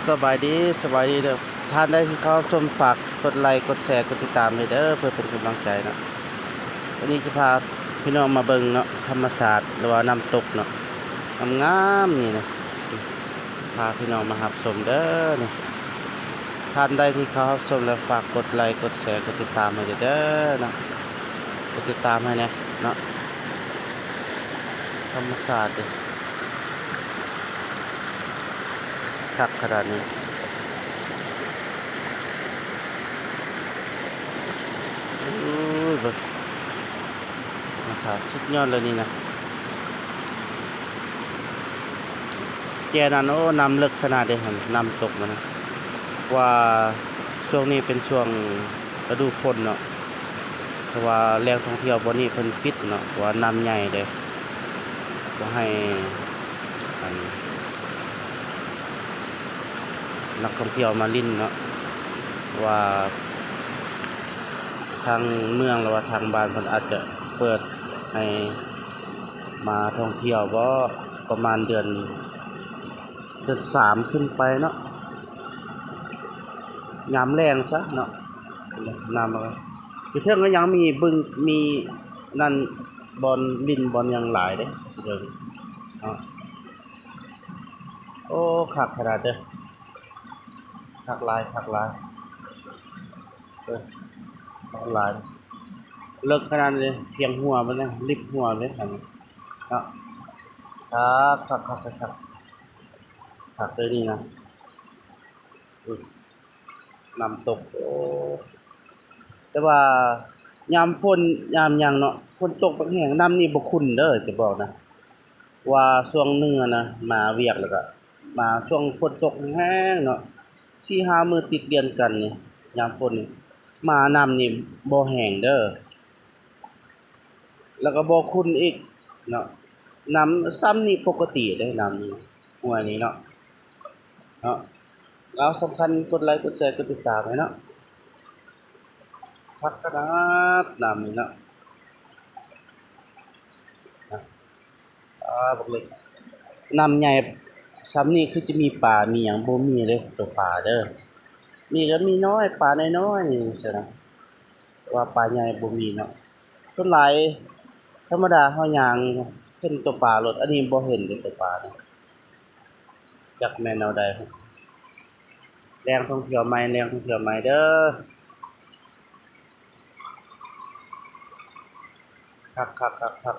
สบายดีเด้อท่านได้ที่เขาชมฝากกดไลค์กดแชร์กดติดตามให้เด้อเพื่อเป็นกำลังใจเนาะวันนี้จะพาพี่น้องมาเบิ่งเนาะธรรมศาสตร์หรือว่าน้ำตกเนาะงามๆนี่นะพาพี่น้องมาหับชมเด้อนี่ท่านได้ที่เขารับชมแล้วฝากกดไลค์กดแชร์กดติดตามให้เด้อเนาะกดติดตามให้นะเนาะธรรมศาสตร์คักขนาดนี้เบิ่งนะครับสุดยอดเลยนี่นะแกนั้นโอ้น้ำลึกขนาดเด้หั่นน้ำตกมันนะว่าช่วงนี้เป็นช่วงฤดูฝนเนาะเพราะว่าแหล่งท่องเที่ยวบ่นี้เพิ่นปิดเนาะว่าน้ำใหญ่เด้บ่ให้อันนักท่องเที่ยวมาลิ้นเนาะว่าทางเมืองหรือว่าทางบ้านเพิ่นอาจจะเปิดให้มาท่องเที่ยวบ่ประมาณเดือน3ขึ้นไปเนาะยามแล้งซะเนาะน้ำอะไรอยู่เทิงก็ยังมีบึงมีนั่นบอนลิ้นบอนยังหลายเด้เด้อเนาะโอ้คักขนาดเด้อคักหลายเออคักหลายเลิกขนาดเลยเพียงหัวมันนะลิบหัวเลยอันนี้เนาะคักเลยนี่นะอุ้ยน้ำตกโอ้แต่ว่ายามฝนยามหยังเนาะฝนตกบางแห่งน้ำนี่บ่ขุ่นเด้อจะบอกนะว่าช่วงหนึงอะนะมาเวียกแล้วก็มาช่วงฝนตกแห้งเนาะ4-5มื้อติดเดือนกันนี่ยามฝนนี่มาน้ำนี่บ่แห้งเด้อแล้วก็บ่ขุ่นอีกเนาะน้ำซ้ำนี่ปกติเด้อน้ำนี่ห้วยนี้เนาะแล้วสำคัญกดไลค์กดแชร์กดติดตามให้เนาะคักขนาดน้ำนี่เนาะบอกเลยน้ำใหญ่ซ้ำนี่คือจะมีปลามีหยังบ่มีเลยตัวปลาเด้อมีก็มีน้อยปลาน้อยๆนี่ซี้นะว่าปลาใหญ่บ่มีเนาะส่วนหลายธรรมดาเฮาย่างเห็นตัวปลาโลดอันนี้บ่เห็นเลยตัวปลานี่จักแม่นแนวใดแหล่งท่องเที่ยวใหม่เด้อคักครับ